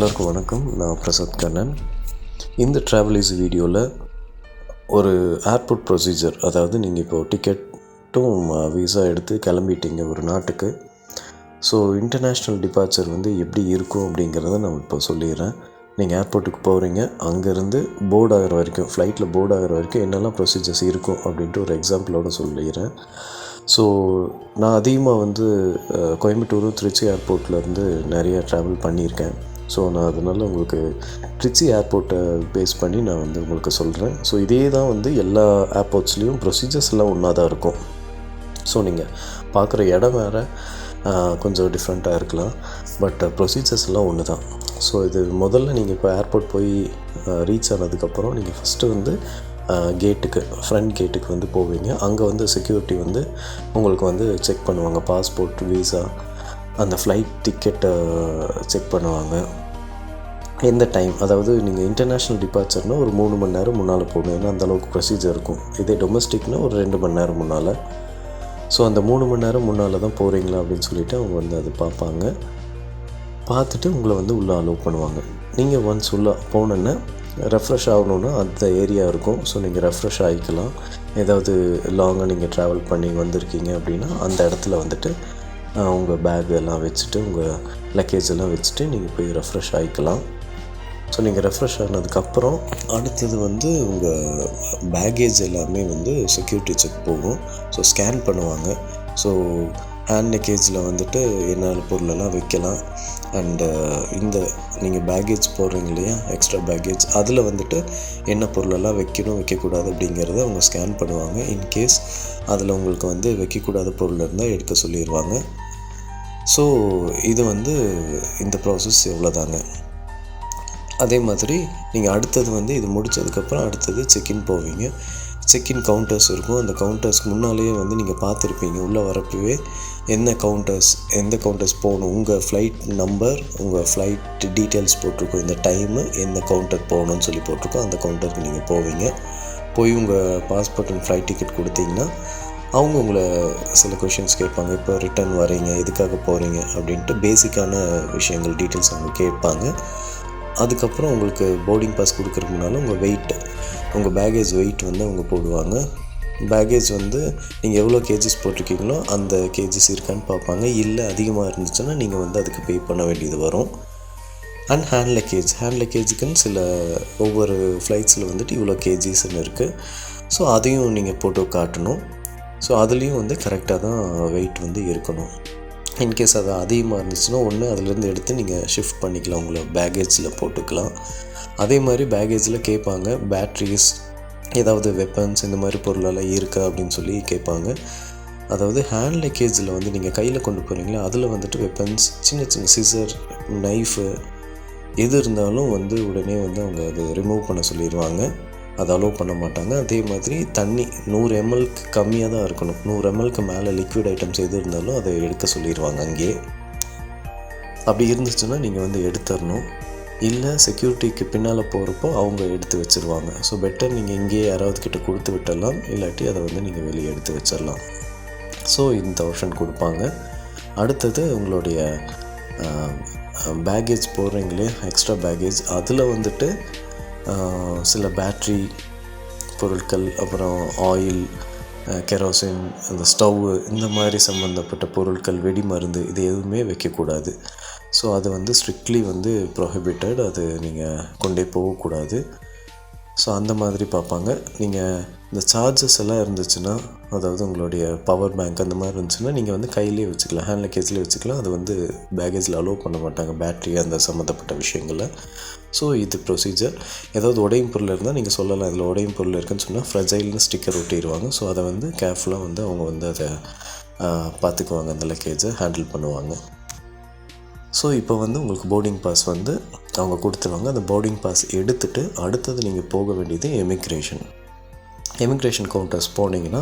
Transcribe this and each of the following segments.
எல்லோருக்கும் வணக்கம். நான் பிரசாத் கண்ணன். இந்த ட்ராவல் ஈஸி வீடியோவில் ஒரு ஏர்போர்ட் ப்ரொசீஜர், அதாவது நீங்கள் இப்போது டிக்கெட்டும் விசா எடுத்து கிளம்பிட்டீங்க ஒரு நாட்டுக்கு. ஸோ இன்டர்நேஷ்னல் டிபார்ச்சர் எப்படி இருக்கும் அப்படிங்கிறத நான் இப்போ சொல்லிடுறேன். நீங்கள் ஏர்போர்ட்டுக்கு போகிறீங்க, அங்கேருந்து போர்ட் ஆகிற வரைக்கும், ஃப்ளைட்டில் போர்ட் ஆகிற வரைக்கும் என்னெல்லாம் ப்ரொசீஜர்ஸ் இருக்கும் அப்படின்ட்டு ஒரு எக்ஸாம்பிளோடு சொல்லிடுறேன். ஸோ நான் அதிகமாக கோயம்புத்தூர் திருச்சி ஏர்போர்ட்லேருந்து நிறைய ட்ராவல் பண்ணியிருக்கேன். ஸோ நான் அதனால் உங்களுக்கு திருச்சி ஏர்போர்ட்டை பேஸ் பண்ணி நான் உங்களுக்கு சொல்கிறேன். ஸோ இதே தான் எல்லா ஏர்போர்ட்ஸ்லேயும் ப்ரொசீஜர்ஸ் எல்லாம் ஒன்றா தான் இருக்கும். ஸோ நீங்கள் பார்க்குற இடம் வேறு கொஞ்சம் டிஃப்ரெண்ட்டாக இருக்கலாம், பட் ப்ரொசீஜர்ஸ் எல்லாம் ஒன்று தான். ஸோ இது முதல்ல நீங்கள் இப்போ ஏர்போர்ட் போய் ரீச் ஆனதுக்கப்புறம் நீங்கள் ஃபஸ்ட்டு கேட்டுக்கு, ஃப்ரண்ட் கேட்டுக்கு போவீங்க. அங்கே செக்யூரிட்டி உங்களுக்கு செக் பண்ணுவாங்க. பாஸ்போர்ட், விசா, அந்த ஃப்ளைட் டிக்கெட்டை செக் பண்ணுவாங்க. எந்த டைம், அதாவது நீங்கள் இன்டர்நேஷ்னல் டிபார்ச்சர்னால் ஒரு 3 மணி நேரம் முன்னால் போகணும், ஏன்னா அந்தளவுக்கு ப்ரொசீஜர் இருக்கும். இதே டொமஸ்டிக்னால் ஒரு 2 மணி நேரம் முன்னால். ஸோ அந்த 3 மணி நேரம் முன்னால் தான் போகிறீங்களா அப்படின்னு சொல்லிவிட்டு அவங்க அது பார்ப்பாங்க. பார்த்துட்டு உங்களை உள்ளே அலோவ் பண்ணுவாங்க. நீங்கள் ஒன்ஸ் உள்ளே போனோன்னா ரெஃப்ரெஷ் ஆகணுன்னா அந்த ஏரியா இருக்கும். ஸோ நீங்கள் ரெஃப்ரெஷ் ஆகிக்கலாம். ஏதாவது லாங்காக நீங்கள் ட்ராவல் பண்ணி வந்திருக்கீங்க அப்படின்னா அந்த இடத்துல உங்கள் பேக் எல்லாம் வச்சுட்டு, உங்கள் லக்கேஜ் எல்லாம் வச்சுட்டு நீங்கள் போய் ரெஃப்ரெஷ் ஆகிக்கலாம். ஸோ நீங்கள் ரெஃப்ரெஷ் ஆனதுக்கப்புறம் அடுத்தது உங்கள் பேக்கேஜ் எல்லாமே செக்யூரிட்டி செக் போகும். ஸோ ஸ்கேன் பண்ணுவாங்க. ஸோ ஹேண்ட் லக்கேஜில் என்ன பொருளெல்லாம் வைக்கலாம், அண்டு இந்த நீங்கள் பேக்கேஜ் போடுறீங்க இல்லையா, எக்ஸ்ட்ரா பேக்கேஜ், அதில் என்ன பொருளெல்லாம் வைக்கணும் வைக்கக்கூடாது அப்படிங்கிறத அவங்க ஸ்கேன் பண்ணுவாங்க. இன்கேஸ் அதில் உங்களுக்கு வைக்கக்கூடாத பொருள் இருந்தால் எடுக்க சொல்லிடுவாங்க. ஸோ இது இந்த ப்ராசஸ் எவ்வளோதாங்க. அதே மாதிரி நீங்கள் அடுத்தது இது முடித்ததுக்கப்புறம் அடுத்தது செக்இன் போவீங்க. செக்இன் கவுண்டர்ஸ் இருக்கும். அந்த கவுண்டர்ஸ்க்கு முன்னாலேயே நீங்கள் பார்த்துருப்பீங்க. உள்ளே வரப்பவே எந்த கவுண்டர்ஸ் போகணும், உங்கள் ஃப்ளைட் நம்பர், உங்கள் ஃப்ளைட் டீட்டெயில்ஸ் போட்டிருக்கோம், இந்த டைமு, எந்த கவுண்டர் போகணுன்னு சொல்லி போட்டிருக்கோம். அந்த கவுண்டருக்கு நீங்கள் போவீங்க. போய் உங்கள் பாஸ்போர்ட் அண்ட் ஃப்ளைட் டிக்கெட் கொடுத்தீங்கன்னா அவங்க உங்களை சில கொஷின்ஸ் கேட்பாங்க. இப்போ ரிட்டர்ன் வரீங்க, எதுக்காக போகிறீங்க அப்படின்ட்டு பேசிக்கான விஷயங்கள், டீட்டெயில்ஸ் அவங்க கேட்பாங்க. அதுக்கப்புறம் உங்களுக்கு போர்டிங் பாஸ் கொடுக்குறதுக்கு முன்னால் உங்கள் பேக்கேஜ் வெயிட் அவங்க போடுவாங்க. பேக்கேஜ் நீங்கள் எவ்வளோ கேஜிஸ் போட்டிருக்கீங்களோ அந்த கேஜிஸ் இருக்கான்னு பார்ப்பாங்க. இல்லை அதிகமாக இருந்துச்சுன்னா நீங்கள் அதுக்கு பே பண்ண வேண்டியது வரும். அண்ட் ஹேண்ட் லக்கேஜுக்குன்னு சில ஒவ்வொரு ஃப்ளைட்ஸில் இவ்வளோ கேஜிஸ்ன்னு இருக்குது. ஸோ அதையும் நீங்கள் போட்டு காட்டணும். ஸோ அதுலேயும் கரெக்டாக தான் வெயிட் இருக்கணும். இன்கேஸ் அது அதிகமாக இருந்துச்சுன்னா ஒன்று அதிலேருந்து எடுத்து நீங்கள் ஷிஃப்ட் பண்ணிக்கலாம், உங்களை பேக்கேஜில் போட்டுக்கலாம். அதே மாதிரி பேக்கேஜில் கேட்பாங்க, பேட்ரிஸ், ஏதாவது வெப்பன்ஸ், இந்த மாதிரி பொருளெல்லாம் இருக்கா அப்படின்னு சொல்லி கேட்பாங்க. அதாவது ஹேண்ட் லக்கேஜில் நீங்கள் கையில் கொண்டு போகிறீங்களா, அதில் வெப்பன்ஸ், சின்ன சின்ன சிசர், நைஃபு எது இருந்தாலும் உடனே அவங்க அது ரிமூவ் பண்ண சொல்லிடுவாங்க. அதை அலோவ் பண்ண மாட்டாங்க. அதே மாதிரி தண்ணி 100 ml கம்மியாக தான் இருக்கணும். 100 ml மேலே லிக்விட் ஐட்டம்ஸ் எது இருந்தாலும் அதை எடுக்க சொல்லிடுவாங்க அங்கேயே. அப்படி இருந்துச்சுன்னா நீங்கள் எடுத்துடணும். இல்லை செக்யூரிட்டிக்கு பின்னால் போகிறப்போ அவங்க எடுத்து வச்சுருவாங்க. ஸோ பெட்டர் நீங்கள் இங்கேயே யாராவது கிட்ட கொடுத்து விட்டுடலாம், இல்லாட்டி அதை நீங்கள் வெளியே எடுத்து வச்சிடலாம். ஸோ இந்த ஆப்ஷன் கொடுப்பாங்க. அடுத்தது உங்களுடைய பேக்கேஜ் போடுறீங்களே, எக்ஸ்ட்ரா பேக்கேஜ், அதில் சில பேட்ரி பொருட்கள், அப்புறம் ஆயில், கெரோசின், அந்த ஸ்டவ்வு, இந்த மாதிரி சம்மந்தப்பட்ட பொருட்கள், வெடி மருந்து, இது எதுவுமே வைக்கக்கூடாது. ஸோ அது ஸ்ட்ரிக்ட்லி ப்ரொஹிபிட்டட். அது நீங்கள் கொண்டே போகக்கூடாது. ஸோ அந்த மாதிரி பார்ப்பாங்க. நீங்கள் இந்த சார்ஜஸ் எல்லாம் இருந்துச்சுன்னா, அதாவது உங்களுடைய பவர் பேங்க் அந்த மாதிரி இருந்துச்சுன்னா நீங்கள் கையிலே வச்சுக்கலாம், ஹேண்ட் லக்கேஜ்லேயே வச்சுக்கலாம். அது பேக்கேஜில் அலோவ் பண்ண மாட்டாங்க, பேட்ரி அந்த சம்மந்தப்பட்ட விஷயங்களில். ஸோ இது ப்ரொசீஜர். ஏதாவது உடையும் பொருள் இருந்தால் நீங்கள் சொல்லலாம், இதில் உடையும் பொருள் இருக்குதுன்னு சொன்னால் ஃப்ரெஜைல்னு ஸ்டிக்கர் ஒட்டிடுவாங்க. ஸோ அதை கேர்ஃபுல்லாக அவங்க அதை பார்த்துக்குவாங்க, அந்த லக்கேஜை ஹேண்டில் பண்ணுவாங்க. ஸோ இப்போ உங்களுக்கு போர்டிங் பாஸ் அவங்க கொடுத்துருவாங்க. அந்த போர்டிங் பாஸ் எடுத்துகிட்டு அடுத்தது நீங்கள் போக வேண்டியது எமிக்ரேஷன் கவுண்டர்ஸ் போனீங்கன்னா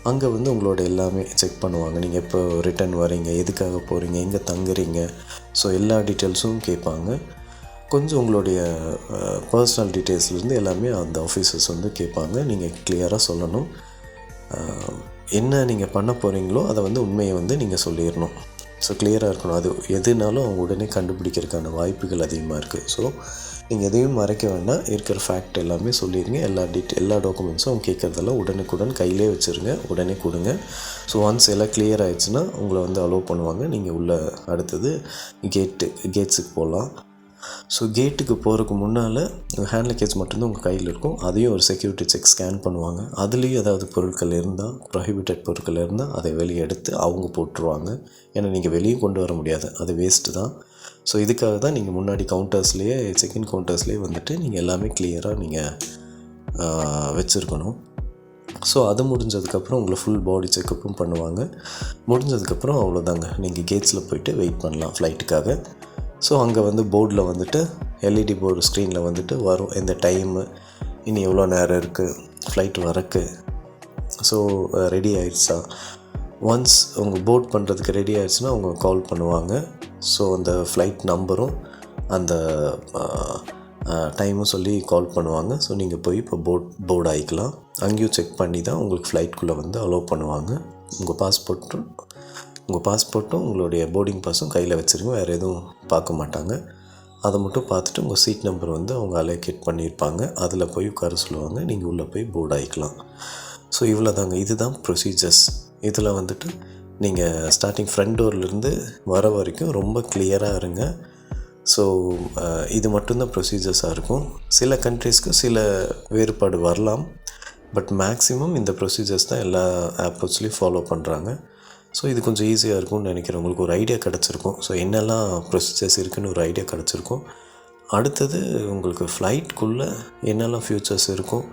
அங்கே உங்களோட எல்லாமே செக் பண்ணுவாங்க. நீங்கள் எப்போ ரிட்டர்ன் வரீங்க, எதுக்காக போகிறீங்க, எங்கே தங்குறீங்க, ஸோ எல்லா டீட்டெயில்ஸும் கேட்பாங்க. கொஞ்சம் உங்களுடைய பர்சனல் டீட்டெயில்ஸ்லேருந்து எல்லாமே அந்த ஆஃபீஸர்ஸ் கேட்பாங்க. நீங்கள் கிளியராக சொல்லணும். என்ன நீங்கள் பண்ண போகிறீங்களோ அதை உண்மையை நீங்கள் சொல்லிடணும். ஸோ கிளியராக இருக்கணும். அது எதுனாலும் அவங்க உடனே கண்டுபிடிக்கிறதுக்கான வாய்ப்புகள் அதிகமாக இருக்குது. ஸோ நீங்கள் எதையும் மறைக்க வேண்டாம், இருக்கிற ஃபேக்ட் எல்லாமே சொல்லிடுங்க. எல்லா டாக்குமெண்ட்ஸும் அவங்க கேட்குறதெல்லாம் உடனுக்குடன் கையிலே வச்சுருங்க, உடனே கொடுங்க. ஸோ ஒன்ஸ் எல்லாம் கிளியர் ஆகிடுச்சுன்னா உங்களை வந்து அலோவ் பண்ணுவாங்க. நீங்கள் உள்ள அடுத்தது கேட்ஸுக்கு போகலாம். ஸோ கேட்டுக்கு போகிறதுக்கு முன்னால் ஹேண்ட் லக்கேஜ் மட்டும்தான் உங்கள் கையில் இருக்கும். அதையும் ஒரு செக்யூரிட்டி செக் ஸ்கேன் பண்ணுவாங்க. அதுலேயும் ஏதாவது பொருட்கள் இருந்தால், ப்ரொஹிபிட்டட் பொருட்கள் இருந்தால் அதை வெளியே எடுத்து அவங்க போட்டுருவாங்க. ஏன்னா நீங்கள் வெளியே கொண்டு வர முடியாது, அது வேஸ்ட்டு தான். ஸோ இதுக்காக தான் நீங்கள் முன்னாடி கவுண்டர்ஸ்லேயே, செக்இன் கவுண்டர்ஸ்லேயே வந்துட்டு நீங்கள் எல்லாமே கிளியராக நீங்கள் வச்சுருக்கணும். ஸோ அது முடிஞ்சதுக்கப்புறம் உங்களை ஃபுல் பாடி செக்கப்பும் பண்ணுவாங்க. முடிஞ்சதுக்கப்புறம் அவ்வளோதாங்க, நீங்கள் கேட்ஸில் போய்ட்டு வெயிட் பண்ணலாம் ஃப்ளைட்டுக்காக. ஸோ அங்கே வந்து போர்டில் வந்துட்டு எல்இடி போர்டு ஸ்க்ரீனில் வந்துட்டு வரும் எந்த டைமு, இனி எவ்வளோ நேரம் இருக்குது ஃப்ளைட் வரக்கு. ஸோ ரெடி ஆகிடுச்சா, ஒன்ஸ் உங்கள் போர்ட் பண்ணுறதுக்கு ரெடி ஆகிடுச்சுன்னா அவங்க கால் பண்ணுவாங்க. ஸோ அந்த ஃப்ளைட் நம்பரும் அந்த டைமும் சொல்லி கால் பண்ணுவாங்க. ஸோ நீங்கள் போய் இப்போ போர்டு ஆகிக்கலாம். அங்கேயும் செக் பண்ணி தான் உங்களுக்கு ஃப்ளைட்குள்ளே வந்து அலோவ் பண்ணுவாங்க. உங்கள் பாஸ்போர்ட்டும் உங்களுடைய போர்டிங் பாஸும் கையில் வச்சுருங்க, வேறு எதுவும் பார்க்க மாட்டாங்க. அதை மட்டும் பார்த்துட்டு உங்கள் சீட் நம்பர் வந்து அவங்க அலோகேட் பண்ணியிருப்பாங்க, அதில் போய் உட்கார சொல்லுவாங்க. நீங்கள் உள்ளே போய் போர்டு ஆகிக்கலாம். ஸோ இவ்வளோ தாங்க, இதுதான் ப்ரொசீஜர்ஸ். இதில் வந்துட்டு நீங்கள் ஸ்டார்டிங் ஃப்ரண்ட் டோர்லேருந்து வர வரைக்கும் ரொம்ப கிளியராக இருங்க. ஸோ இது மட்டும்தான் ப்ரொசீஜர்ஸாக இருக்கும். சில கண்ட்ரீஸ்க்கு சில வேறுபாடு வரலாம், பட் மேக்ஸிமம் இந்த ப்ரொசீஜர்ஸ் தான் எல்லா ஏர்போர்ட்ஸ்லேயும் ஃபாலோ பண்ணுறாங்க. ஸோ இது கொஞ்சம் ஈஸியாக இருக்கும்னு நினைக்கிறேன். உங்களுக்கு ஒரு ஐடியா கிடச்சிருக்கும். ஸோ என்னெல்லாம் ப்ரொசீஜர்ஸ் இருக்குதுன்னு ஒரு ஐடியா கிடச்சிருக்கும். அடுத்தது உங்களுக்கு ஃப்ளைட்குள்ளே என்னெல்லாம் ஃப்யூச்சர்ஸ் இருக்கும்,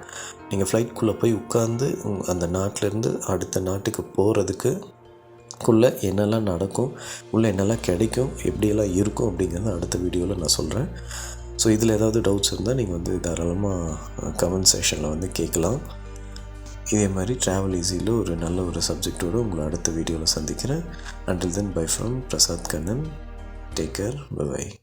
நீங்கள் ஃப்ளைட்குள்ளே போய் உட்காந்து அந்த நாட்டிலேருந்து அடுத்த நாட்டுக்கு போகிறதுக்குள்ளே என்னெல்லாம் நடக்கும், உள்ளே என்னெல்லாம் கிடைக்கும், எப்படியெல்லாம் இருக்கும் அப்படிங்கிறத அடுத்த வீடியோவில் நான் சொல்கிறேன். ஸோ இதில் ஏதாவது டவுட்ஸ் இருந்தால் நீங்கள் வந்து தாராளமாக கமெண்ட் செக்ஷனில் வந்து கேட்கலாம். இதே மாதிரி ட்ராவல் ஈஸியில் ஒரு நல்ல ஒரு சப்ஜெக்டோடு உங்களை அடுத்த வீடியோவில் சந்திக்கிறேன். Until then, bye from Prasad Kannan. Take care. Bye-bye.